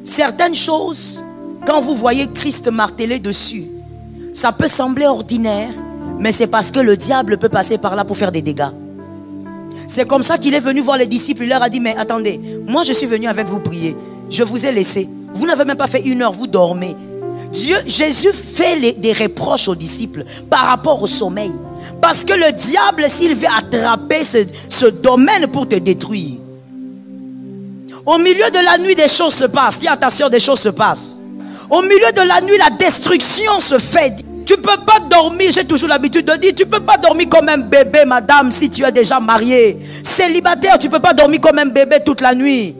Certaines choses, quand vous voyez Christ martelé dessus, ça peut sembler ordinaire, mais c'est parce que le diable peut passer par là pour faire des dégâts. C'est comme ça qu'il est venu voir les disciples. Il leur a dit, mais attendez, moi je suis venu avec vous prier. Je vous ai laissé. Vous n'avez même pas fait 1 heure, vous dormez. Jésus fait des reproches aux disciples par rapport au sommeil. Parce que le diable, s'il veut attraper ce domaine pour te détruire, au milieu de la nuit, des choses se passent. Dis attention, des choses se passent. Au milieu de la nuit, la destruction se fait. Tu ne peux pas dormir, j'ai toujours l'habitude de dire, tu ne peux pas dormir comme un bébé, madame, si tu es déjà marié. Célibataire, tu ne peux pas dormir comme un bébé toute la nuit.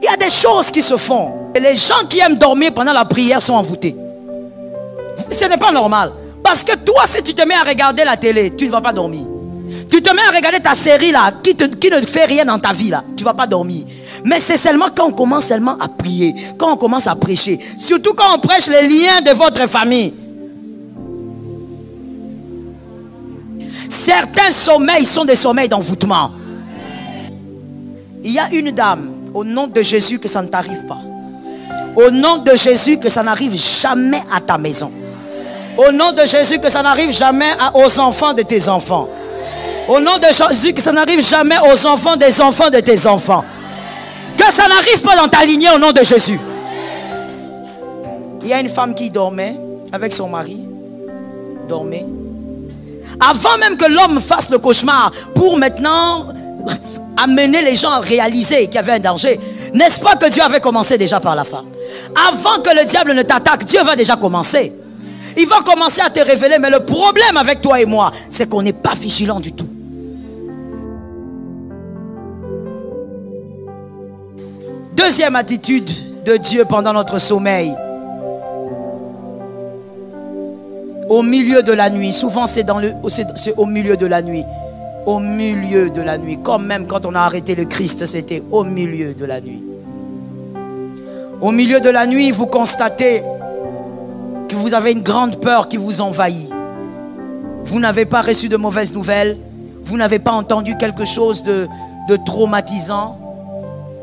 Il y a des choses qui se font. Et les gens qui aiment dormir pendant la prière sont envoûtés. Ce n'est pas normal. Parce que toi, si tu te mets à regarder la télé, tu ne vas pas dormir. Tu te mets à regarder ta série là, qui ne fait rien dans ta vie là, tu ne vas pas dormir. Mais c'est seulement quand on commence seulement à prier, quand on commence à prêcher, surtout quand on prêche les liens de votre famille. Certains sommeils sont des sommeils d'envoûtement. Il y a une dame, au nom de Jésus, que ça ne t'arrive pas. Au nom de Jésus, que ça n'arrive jamais à ta maison. Au nom de Jésus, que ça n'arrive jamais aux enfants de tes enfants. Au nom de Jésus, que ça n'arrive jamais aux enfants des enfants de tes enfants. Que ça n'arrive pas dans ta lignée au nom de Jésus. Il y a une femme qui dormait avec son mari. Dormait. Avant même que l'homme fasse le cauchemar pour maintenant amener les gens à réaliser qu'il y avait un danger. N'est-ce pas que Dieu avait commencé déjà par la femme? Avant que le diable ne t'attaque, Dieu va déjà commencer. Il va commencer à te révéler. Mais le problème avec toi et moi, c'est qu'on n'est pas vigilant du tout. Deuxième attitude de Dieu pendant notre sommeil. Au milieu de la nuit. Souvent c'est au milieu de la nuit. Au milieu de la nuit. Comme même quand on a arrêté le Christ, c'était au milieu de la nuit. Au milieu de la nuit, vous constatez que vous avez une grande peur qui vous envahit. Vous n'avez pas reçu de mauvaises nouvelles. Vous n'avez pas entendu quelque chose de traumatisant.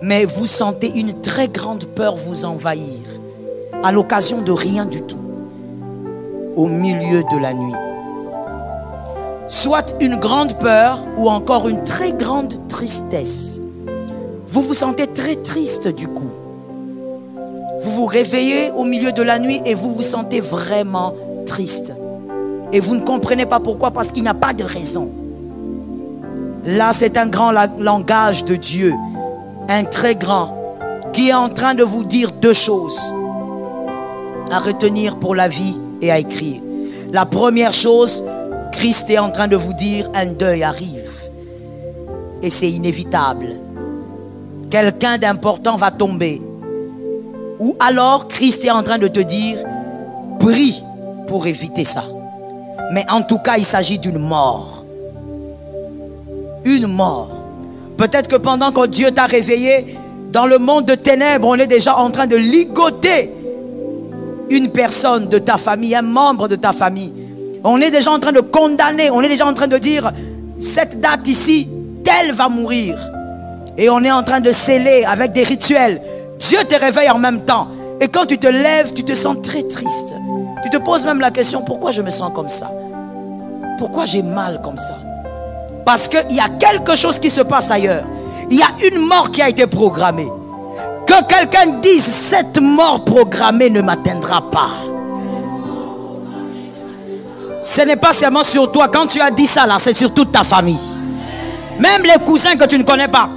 Mais vous sentez une très grande peur vous envahir. À l'occasion de rien du tout. Au milieu de la nuit. Soit une grande peur ou encore une très grande tristesse. Vous vous sentez très triste du coup. Vous vous réveillez au milieu de la nuit et vous vous sentez vraiment triste. Et vous ne comprenez pas pourquoi, parce qu'il n'y a pas de raison. Là, c'est un grand langage de Dieu. Un très grand, qui est en train de vous dire deux choses à retenir pour la vie et à écrire. La première chose, Christ est en train de vous dire, un deuil arrive. Et c'est inévitable. Quelqu'un d'important va tomber. Ou alors, Christ est en train de te dire, prie pour éviter ça. Mais en tout cas, il s'agit d'une mort. Une mort. Peut-être que pendant que Dieu t'a réveillé, dans le monde de ténèbres, on est déjà en train de ligoter une personne de ta famille, un membre de ta famille. On est déjà en train de condamner, on est déjà en train de dire, cette date ici, telle va mourir. Et on est en train de sceller avec des rituels. Dieu te réveille en même temps. Et quand tu te lèves, tu te sens très triste. Tu te poses même la question, pourquoi je me sens comme ça? Pourquoi j'ai mal comme ça? Parce qu'il y a quelque chose qui se passe ailleurs. Il y a une mort qui a été programmée. Que quelqu'un dise, cette mort programmée ne m'atteindra pas. Ce n'est pas seulement sur toi. Quand tu as dit ça là, c'est sur toute ta famille. Même les cousins que tu ne connais pas.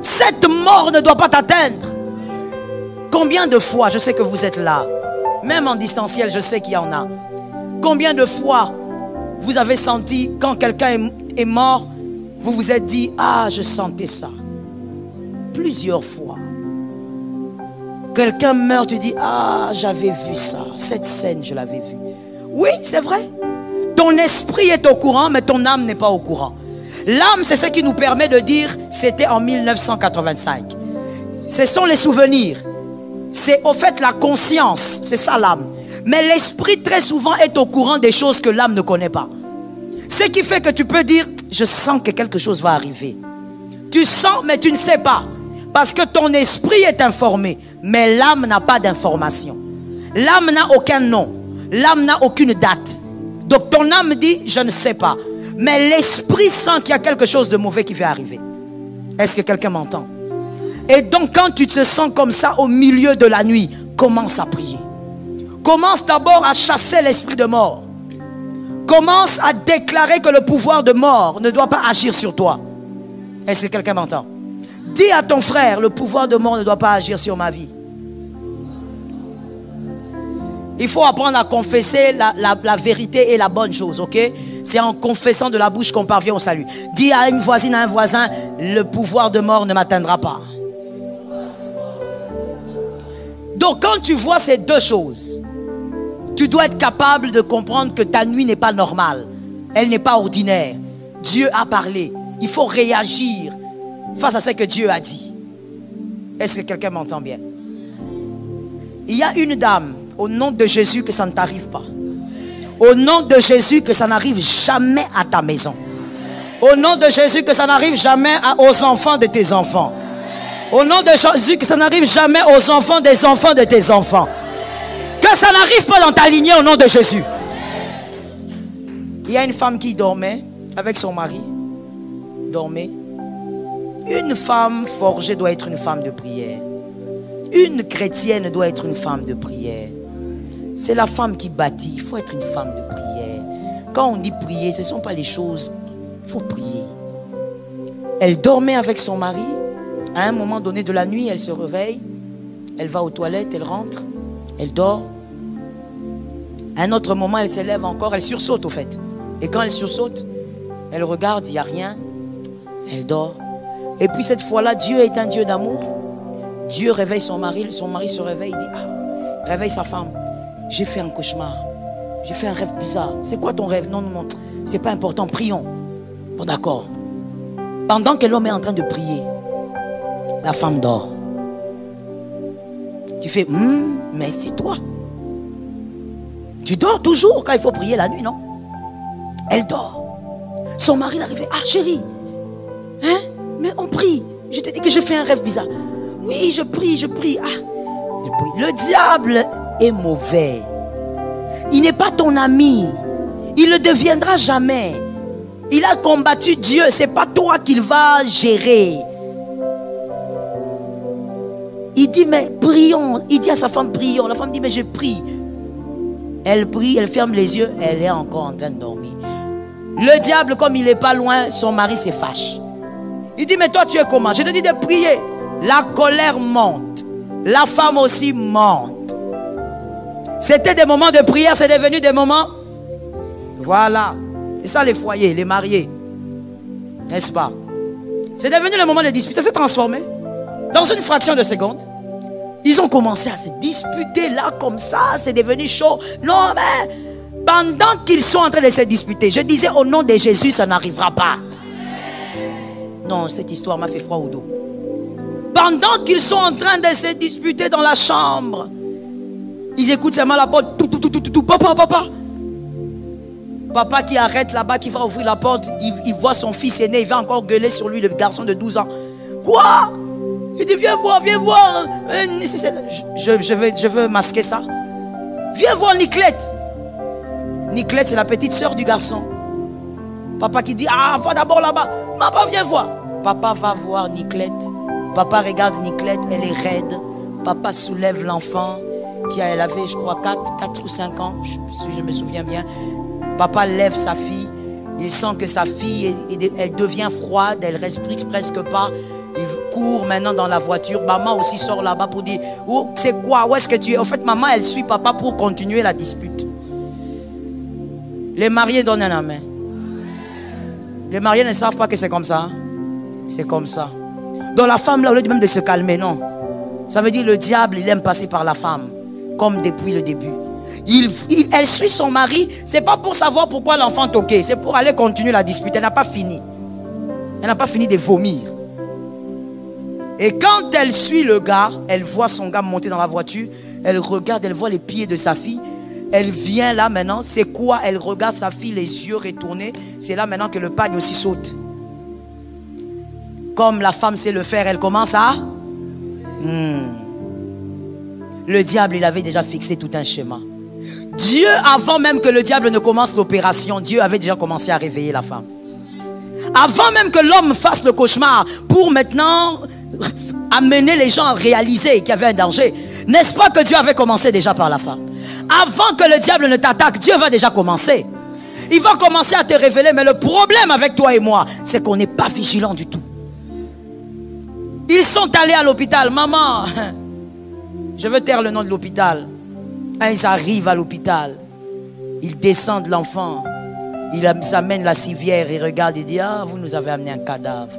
Cette mort ne doit pas t'atteindre. Combien de fois, je sais que vous êtes là, même en distanciel, je sais qu'il y en a. Combien de fois vous avez senti, quand quelqu'un est mort, vous vous êtes dit, ah, je sentais ça. Plusieurs fois. Quelqu'un meurt, tu dis, ah, j'avais vu ça. Cette scène, je l'avais vue. Oui, c'est vrai. Ton esprit est au courant, mais ton âme n'est pas au courant. L'âme, c'est ce qui nous permet de dire, c'était en 1985. Ce sont les souvenirs. C'est au fait la conscience. C'est ça l'âme. Mais l'esprit très souvent est au courant des choses que l'âme ne connaît pas. Ce qui fait que tu peux dire, je sens que quelque chose va arriver. Tu sens, mais tu ne sais pas. Parce que ton esprit est informé, mais l'âme n'a pas d'information. L'âme n'a aucun nom. L'âme n'a aucune date. Donc ton âme dit, je ne sais pas. Mais l'esprit sent qu'il y a quelque chose de mauvais qui va arriver. Est-ce que quelqu'un m'entend? Et donc quand tu te sens comme ça au milieu de la nuit, commence à prier. Commence d'abord à chasser l'esprit de mort. Commence à déclarer que le pouvoir de mort ne doit pas agir sur toi. Est-ce que quelqu'un m'entend? Dis à ton frère, le pouvoir de mort ne doit pas agir sur ma vie. Il faut apprendre à confesser la vérité et la bonne chose, ok? C'est en confessant de la bouche qu'on parvient au salut. Dis à une voisine, à un voisin, le pouvoir de mort ne m'atteindra pas. Donc quand tu vois ces deux choses, tu dois être capable de comprendre que ta nuit n'est pas normale. Elle n'est pas ordinaire. Dieu a parlé. Il faut réagir face à ce que Dieu a dit. Est-ce que quelqu'un m'entend bien? Il y a une dame, au nom de Jésus, que ça ne t'arrive pas. Au nom de Jésus, que ça n'arrive jamais à ta maison. Au nom de Jésus, que ça n'arrive jamais aux enfants de tes enfants. Au nom de Jésus, que ça n'arrive jamais aux enfants des enfants de tes enfants. Que ça n'arrive pas dans ta lignée au nom de Jésus. Il y a une femme qui dormait avec son mari. Dormait. Une femme forgée doit être une femme de prière. Une chrétienne doit être une femme de prière. C'est la femme qui bâtit. Il faut être une femme de prière. Quand on dit prier, ce ne sont pas les choses. Il faut prier. Elle dormait avec son mari. À un moment donné de la nuit, elle se réveille. Elle va aux toilettes, elle rentre. Elle dort. À un autre moment, elle se lève encore. Elle sursaute au fait. Et quand elle sursaute, elle regarde, il n'y a rien. Elle dort. Et puis cette fois-là, Dieu est un Dieu d'amour. Dieu réveille son mari se réveille, il dit, ah, réveille sa femme. J'ai fait un cauchemar. J'ai fait un rêve bizarre. C'est quoi ton rêve? Non, non, non, c'est pas important, prions. Bon, d'accord. Pendant que l'homme est en train de prier, la femme dort. Tu fais, mais c'est toi. Tu dors toujours quand il faut prier la nuit, non? Elle dort. Son mari est arrivé, ah chérie, hein? Mais on prie. Je te dis que je fais un rêve bizarre. Oui, je prie. Ah, le diable est mauvais. Il n'est pas ton ami. Il ne le deviendra jamais. Il a combattu Dieu. Ce n'est pas toi qu'il va gérer. Il dit, mais prions. Il dit à sa femme, prions. La femme dit, mais je prie. Elle prie, elle ferme les yeux. Elle est encore en train de dormir. Le diable, comme il n'est pas loin, son mari se fâche. Il dit, mais toi tu es comment? Je te dis de prier. La colère monte. La femme aussi monte. C'était des moments de prière, c'est devenu des moments. Voilà. C'est ça les foyers, les mariés. N'est-ce pas? C'est devenu le moment de dispute. Ça s'est transformé. Dans une fraction de seconde, ils ont commencé à se disputer là comme ça. C'est devenu chaud. Non, mais pendant qu'ils sont en train de se disputer, je disais au nom de Jésus, ça n'arrivera pas. Non, cette histoire m'a fait froid au dos. Pendant qu'ils sont en train de se disputer dans la chambre, ils écoutent seulement la porte. Tout. Papa. Papa qui arrête là-bas, qui va ouvrir la porte. Il voit son fils aîné. Il va encore gueuler sur lui, le garçon de 12 ans. Quoi? Il dit, viens voir. Je veux masquer ça. Viens voir Niclette. Niclette, c'est la petite sœur du garçon. Papa qui dit, ah, va d'abord là-bas. Papa, viens voir. Papa va voir Niclette. Papa regarde Niclette, elle est raide. Papa soulève l'enfant qui elle avait, je crois, 4 ou 5 ans, si je me souviens bien. Papa lève sa fille. Il sent que sa fille, elle devient froide, elle respire presque pas. Il court maintenant dans la voiture. Maman aussi sort là-bas pour dire, oh, c'est quoi? Où est-ce que tu es? En fait, maman, elle suit papa pour continuer la dispute. Les mariés donnent un amen. Les mariés ne savent pas que c'est comme ça. C'est comme ça. Donc la femme, là, au lieu même de se calmer, non. Ça veut dire le diable, il aime passer par la femme. Comme depuis le début. Elle suit son mari. C'est pas pour savoir pourquoi l'enfant toquait. C'est pour aller continuer la dispute. Elle n'a pas fini. Elle n'a pas fini de vomir. Et quand elle suit le gars, elle voit son gars monter dans la voiture. Elle regarde, elle voit les pieds de sa fille. Elle vient là maintenant. C'est quoi? Elle regarde sa fille, les yeux retournés. C'est là maintenant que le pagne aussi saute. Comme la femme sait le faire, elle commence à Le diable, il avait déjà fixé tout un schéma. Dieu, avant même que le diable ne commence l'opération, Dieu avait déjà commencé à réveiller la femme. Avant même que l'homme fasse le cauchemar, pour maintenant amener les gens à réaliser qu'il y avait un danger. N'est-ce pas que Dieu avait commencé déjà par la femme? Avant que le diable ne t'attaque, Dieu va déjà commencer. Il va commencer à te révéler, mais le problème avec toi et moi, c'est qu'on n'est pas vigilant du tout. Ils sont allés à l'hôpital. Maman, je veux taire le nom de l'hôpital. Ils arrivent à l'hôpital. Ils descendent l'enfant. Ils amènent la civière. Ils regardent et disent, ah, vous nous avez amené un cadavre.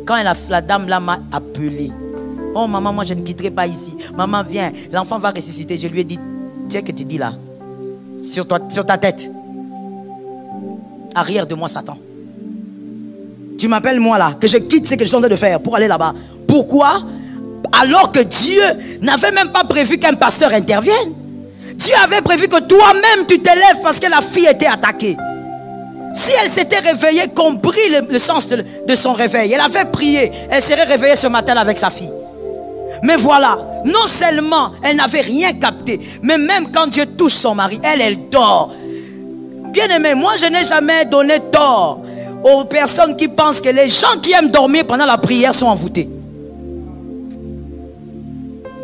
Quand la dame là m'a appelé. Oh maman, moi je ne quitterai pas ici. Maman, viens, l'enfant va ressusciter. Je lui ai dit, tu sais que tu dis là? Sur ta tête. Arrière de moi, Satan. Tu m'appelles moi là, que je quitte ce que je suis en train de faire pour aller là-bas. Pourquoi? Alors que Dieu n'avait même pas prévu qu'un pasteur intervienne. Dieu avait prévu que toi-même tu t'élèves parce que la fille était attaquée. Si elle s'était réveillée, compris le sens de son réveil, elle avait prié, elle serait réveillée ce matin avec sa fille. Mais voilà, non seulement elle n'avait rien capté, mais même quand Dieu touche son mari, elle dort. Bien aimé, moi je n'ai jamais donné tort aux personnes qui pensent que les gens qui aiment dormir pendant la prière sont envoûtés.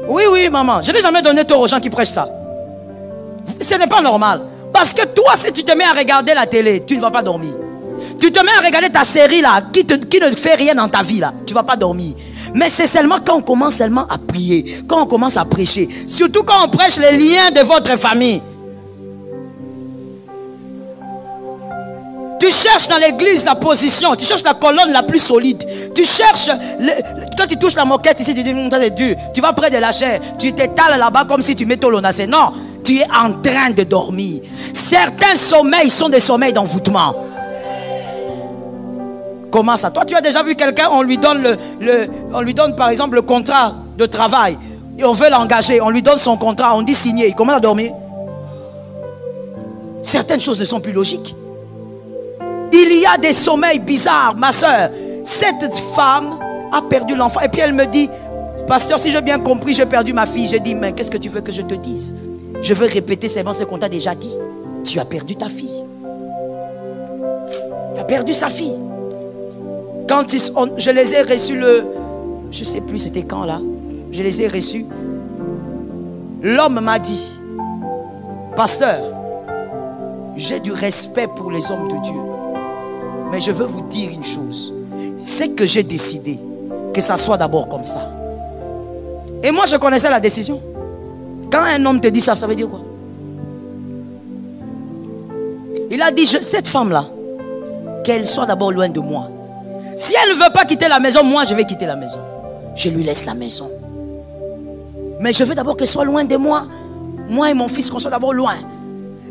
Oui, maman, je n'ai jamais donné tort aux gens qui prêchent ça. Ce n'est pas normal. Parce que toi, si tu te mets à regarder la télé, tu ne vas pas dormir. Tu te mets à regarder ta série là, qui ne fait rien dans ta vie là, tu ne vas pas dormir. Mais c'est seulement quand on commence seulement à prier, quand on commence à prêcher, surtout quand on prêche les liens de votre famille. Tu cherches dans l'église la position, tu cherches la colonne la plus solide. Tu cherches, quand tu touches la moquette ici, tu dis, ça c'est dur. Tu vas près de la chair, tu t'étales là-bas comme si tu mets ton lonacé. Non, tu es en train de dormir. Certains sommeils sont des sommeils d'envoûtement. Comment ça? Toi, tu as déjà vu quelqu'un, on lui donne par exemple le contrat de travail. Et on veut l'engager, on lui donne son contrat, on dit signer. Il commence à dormir. Certaines choses ne sont plus logiques. Il y a des sommeils bizarres, ma soeur. Cette femme a perdu l'enfant. Et puis elle me dit, pasteur, si j'ai bien compris, j'ai perdu ma fille. Je dis, mais qu'est-ce que tu veux que je te dise? Je veux répéter seulement ce qu'on t'a déjà dit. Tu as perdu ta fille. Tu as perdu sa fille. Quand je les ai reçus je ne sais plus c'était quand là. Je les ai reçus. L'homme m'a dit, pasteur, j'ai du respect pour les hommes de Dieu. Mais je veux vous dire une chose. C'est que j'ai décidé que ça soit d'abord comme ça. Et moi je connaissais la décision. Quand un homme te dit ça, ça veut dire quoi? Il a dit, cette femme-là, qu'elle soit d'abord loin de moi. Si elle ne veut pas quitter la maison, moi je vais quitter la maison. Je lui laisse la maison. Mais je veux d'abord qu'elle soit loin de moi. Moi et mon fils, qu'on soit d'abord loin.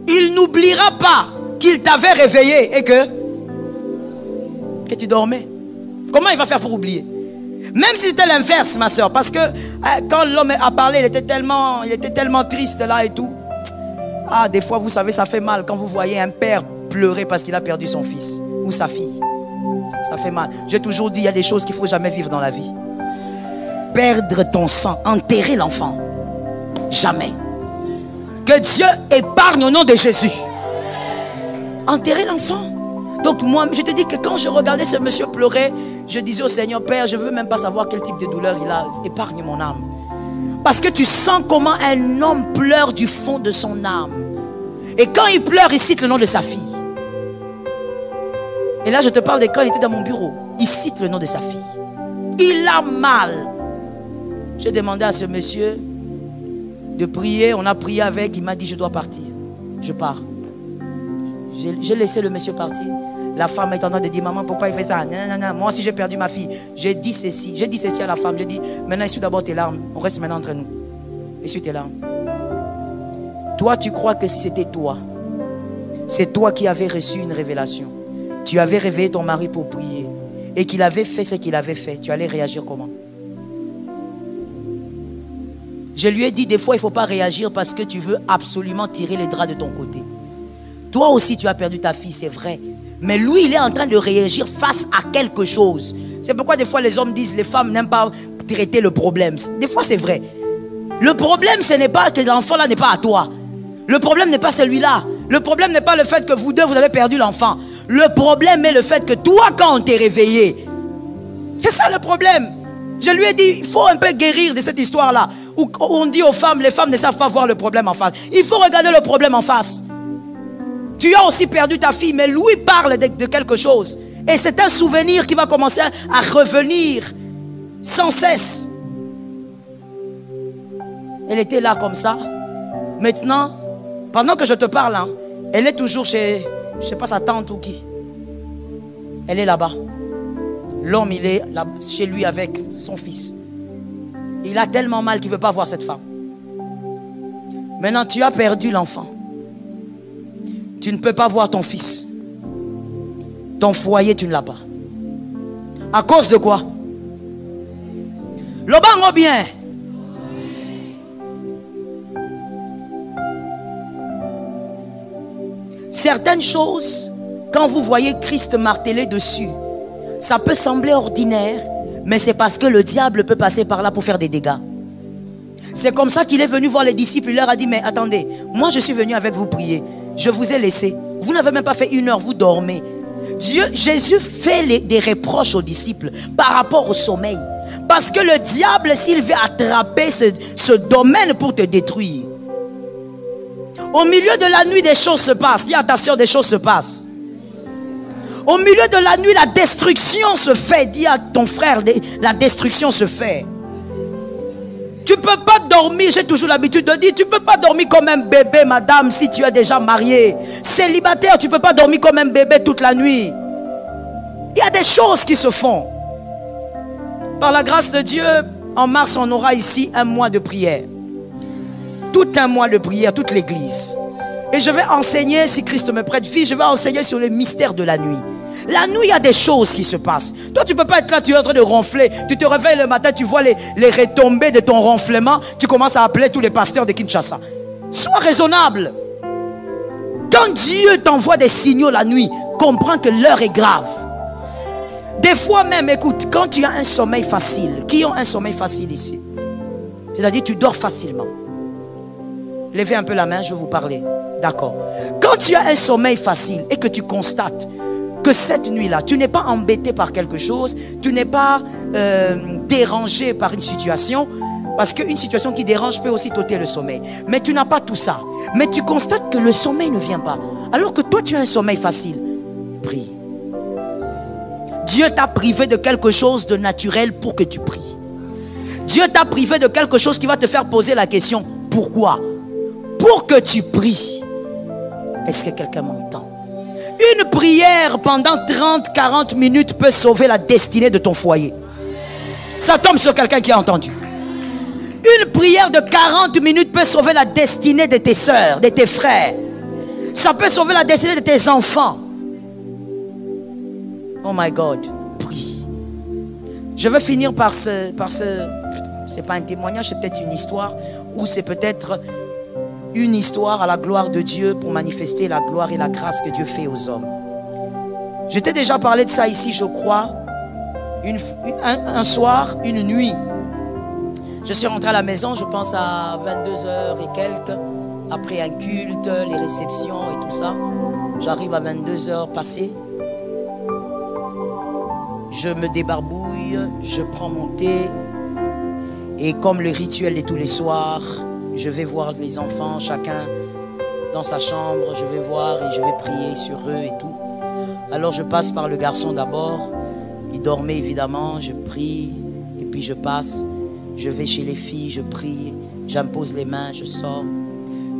Il n'oubliera pas qu'il t'avait réveillé et que tu dormais. Comment il va faire pour oublier? Même si c'était l'inverse, ma soeur. Parce que quand l'homme a parlé, il était tellement triste là et tout. Ah, des fois, vous savez, ça fait mal quand vous voyez un père pleurer parce qu'il a perdu son fils ou sa fille. Ça fait mal. J'ai toujours dit, il y a des choses qu'il ne faut jamais vivre dans la vie. Perdre ton sang, enterrer l'enfant. Jamais. Que Dieu épargne au nom de Jésus. Enterrer l'enfant. Donc moi, je te dis que quand je regardais ce monsieur pleurer, je disais au Seigneur, Père, je ne veux même pas savoir quel type de douleur il a. Épargne mon âme. Parce que tu sens comment un homme pleure du fond de son âme. Et quand il pleure, il cite le nom de sa fille. Et là, je te parle de quand il était dans mon bureau. Il cite le nom de sa fille. Il a mal. J'ai demandé à ce monsieur de prier. On a prié avec. Il m'a dit, je dois partir. Je pars. J'ai laissé le monsieur partir. La femme est en train de dire, maman, pourquoi il fait ça? Non, non, non. Moi aussi, j'ai perdu ma fille. J'ai dit ceci. J'ai dit ceci à la femme. J'ai dit, maintenant, essuie d'abord tes larmes. On reste maintenant entre nous. Essuie tes larmes. Toi, tu crois que si c'était toi, c'est toi qui avais reçu une révélation. Tu avais réveillé ton mari pour prier et qu'il avait fait ce qu'il avait fait. Tu allais réagir comment? Je lui ai dit, des fois, il ne faut pas réagir parce que tu veux absolument tirer les draps de ton côté. Toi aussi, tu as perdu ta fille, c'est vrai. Mais lui, il est en train de réagir face à quelque chose. C'est pourquoi des fois, les hommes disent, les femmes n'aiment pas traiter le problème. Des fois, c'est vrai. Le problème, ce n'est pas que l'enfant là n'est pas à toi. Le problème n'est pas celui-là. Le problème n'est pas le fait que vous deux, vous avez perdu l'enfant. Le problème est le fait que toi, quand on t'est réveillé, c'est ça le problème. Je lui ai dit, il faut un peu guérir de cette histoire-là. Où on dit aux femmes, les femmes ne savent pas voir le problème en face. Il faut regarder le problème en face. Tu as aussi perdu ta fille, mais lui parle de quelque chose. Et c'est un souvenir qui va commencer à revenir sans cesse. Elle était là comme ça. Maintenant, pendant que je te parle, hein, elle est toujours chez, je ne sais pas, sa tante ou qui. Elle est là-bas. L'homme, il est là, chez lui avec son fils. Il a tellement mal qu'il ne veut pas voir cette femme. Maintenant, tu as perdu l'enfant. Tu ne peux pas voir ton fils. Ton foyer, tu ne l'as pas. À cause de quoi? Le bango bien. Certaines choses, quand vous voyez Christ martelé dessus, ça peut sembler ordinaire, mais c'est parce que le diable peut passer par là pour faire des dégâts. C'est comme ça qu'il est venu voir les disciples. Il leur a dit, mais attendez, moi je suis venu avec vous prier. Je vous ai laissé. Vous n'avez même pas fait 1 heure, vous dormez. Jésus fait des reproches aux disciples par rapport au sommeil. Parce que le diable, s'il veut attraper ce domaine pour te détruire, au milieu de la nuit, des choses se passent. Dis attention, des choses se passent. Au milieu de la nuit, la destruction se fait. Dis à ton frère, la destruction se fait. Tu ne peux pas dormir, j'ai toujours l'habitude de dire, tu ne peux pas dormir comme un bébé, madame, si tu es déjà marié. Célibataire, tu ne peux pas dormir comme un bébé toute la nuit. Il y a des choses qui se font. Par la grâce de Dieu, en mars, on aura ici 1 mois de prière. Tout un mois de prière, toute l'église. Et je vais enseigner, si Christ me prête vie, je vais enseigner sur le mystère de la nuit. La nuit, il y a des choses qui se passent. Toi, tu ne peux pas être là, tu es en train de ronfler. Tu te réveilles le matin, tu vois les retombées de ton ronflement. Tu commences à appeler tous les pasteurs de Kinshasa. Sois raisonnable. Quand Dieu t'envoie des signaux la nuit, comprends que l'heure est grave. Des fois même, écoute, quand tu as un sommeil facile, qui ont un sommeil facile ici? C'est-à-dire, tu dors facilement. Levez un peu la main, je vais vous parler. D'accord. Quand tu as un sommeil facile et que tu constates que cette nuit-là, tu n'es pas embêté par quelque chose, tu n'es pas dérangé par une situation, parce qu'une situation qui dérange peut aussi t'ôter le sommeil. Mais tu n'as pas tout ça. Mais tu constates que le sommeil ne vient pas. Alors que toi, tu as un sommeil facile. Prie. Dieu t'a privé de quelque chose de naturel pour que tu pries. Dieu t'a privé de quelque chose qui va te faire poser la question, pourquoi? Pour que tu pries. Est-ce que quelqu'un m'entend? Une prière pendant 30-40 minutes peut sauver la destinée de ton foyer. Ça tombe sur quelqu'un qui a entendu. Une prière de 40 minutes peut sauver la destinée de tes soeurs, de tes frères. Ça peut sauver la destinée de tes enfants. Oh my God, prie. Je veux finir par ce c'est pas un témoignage, c'est peut-être une histoire, ou c'est peut-être une histoire à la gloire de Dieu pour manifester la gloire et la grâce que Dieu fait aux hommes. Je t'ai déjà parlé de ça ici, je crois, un soir, une nuit. Je suis rentré à la maison, je pense à 22h et quelques, après un culte, les réceptions et tout ça. J'arrive à 22h passées. Je me débarbouille, je prends mon thé. Et comme le rituel de tous les soirs, je vais voir les enfants, chacun dans sa chambre. Je vais voir et je vais prier sur eux et tout. Alors je passe par le garçon d'abord. Il dormait évidemment, je prie. Et puis je passe. Je vais chez les filles, je prie. J'impose les mains, je sors.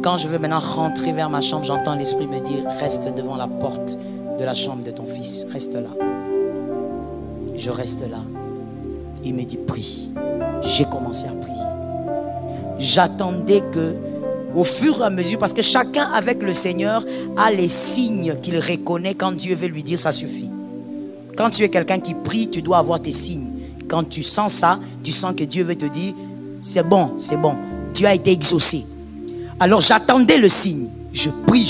Quand je veux maintenant rentrer vers ma chambre, j'entends l'Esprit me dire, reste devant la porte de la chambre de ton fils. Reste là. Je reste là. Il me dit, prie. J'ai commencé à prier. J'attendais que, au fur et à mesure, parce que chacun avec le Seigneur a les signes qu'il reconnaît quand Dieu veut lui dire, ça suffit. Quand tu es quelqu'un qui prie, tu dois avoir tes signes. Quand tu sens ça, tu sens que Dieu veut te dire, c'est bon, tu as été exaucé. Alors j'attendais le signe. Je prie.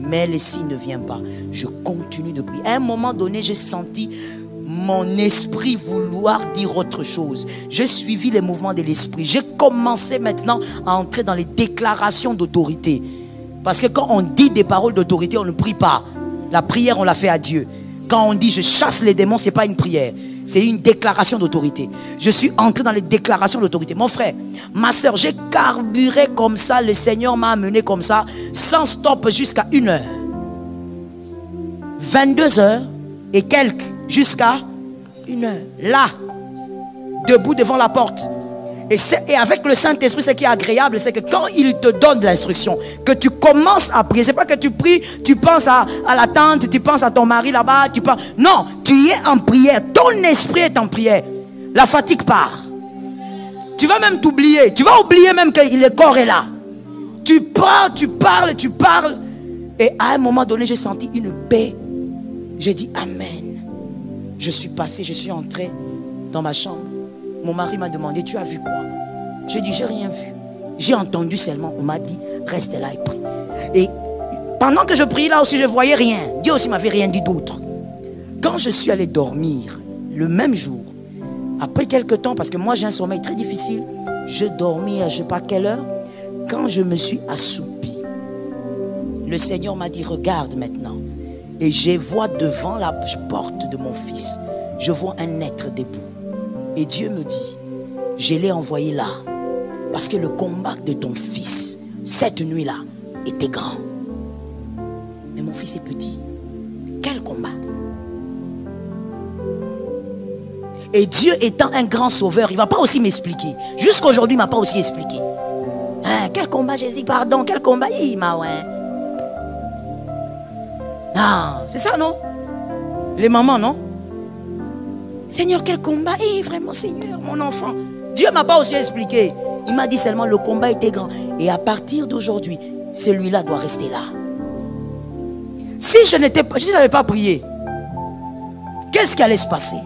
Mais le signe ne vient pas. Je continue de prier. À un moment donné, j'ai senti mon esprit vouloir dire autre chose. J'ai suivi les mouvements de l'esprit. J'ai commencé maintenant à entrer dans les déclarations d'autorité. Parce que quand on dit des paroles d'autorité, on ne prie pas. La prière, on la fait à Dieu. Quand on dit je chasse les démons, ce n'est pas une prière. C'est une déclaration d'autorité. Je suis entré dans les déclarations d'autorité. Mon frère, ma soeur, j'ai carburé comme ça. Le Seigneur m'a amené comme ça, sans stop, jusqu'à 1h. 22h et quelques, jusqu'à 1h. Là, debout devant la porte. Et avec le Saint-Esprit, ce qui est agréable, c'est que quand il te donne de l'instruction, que tu commences à prier, c'est pas que tu pries, tu penses à la tante, tu penses à ton mari là-bas, non, tu es en prière, ton esprit est en prière. La fatigue part. Tu vas même t'oublier, tu vas oublier même que le corps est là. Tu parles, tu parles, tu parles. Et à un moment donné, j'ai senti une paix. J'ai dit Amen. Je suis passé, je suis entré dans ma chambre. Mon mari m'a demandé, tu as vu quoi? J'ai dit, j'ai rien vu. J'ai entendu seulement, on m'a dit, reste là et prie. Et pendant que je priais là aussi, je ne voyais rien. Dieu aussi m'avait rien dit d'autre. Quand je suis allé dormir, le même jour, après quelques temps, parce que moi j'ai un sommeil très difficile, je dormis à je ne sais pas quelle heure. Quand je me suis assoupi, le Seigneur m'a dit, regarde maintenant. Et je vois devant la porte de mon fils, je vois un être debout. Et Dieu me dit, je l'ai envoyé là, parce que le combat de ton fils, cette nuit-là, était grand. Mais mon fils est petit. Quel combat? Et Dieu étant un grand sauveur, il ne va pas aussi m'expliquer. Jusqu'aujourd'hui, il ne m'a pas aussi expliqué. Hein, quel combat, Jésus, pardon, quel combat? Non, c'est ça, non? Les mamans, non? Seigneur, quel combat? Vraiment, Seigneur, mon enfant. Dieu ne m'a pas aussi expliqué. Il m'a dit seulement le combat était grand. Et à partir d'aujourd'hui, celui-là doit rester là. Si je n'avais pas prié, qu'est-ce qui allait se passer?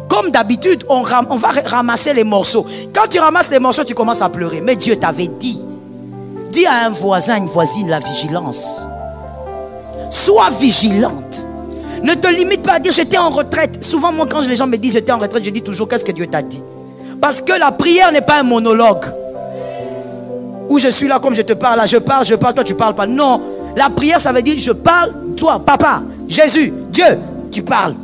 Comme d'habitude, on va ramasser les morceaux. Quand tu ramasses les morceaux, tu commences à pleurer. Mais Dieu t'avait dit. Dis à un voisin, une voisine, la vigilance. Sois vigilante. Ne te limite pas à dire j'étais en retraite. Souvent, moi, quand les gens me disent j'étais en retraite, je dis toujours qu'est-ce que Dieu t'a dit. Parce que la prière n'est pas un monologue. Où je suis là comme je te parle, là, je parle, toi tu parles pas. Non, la prière ça veut dire je parle, toi, papa, Jésus, Dieu, tu parles.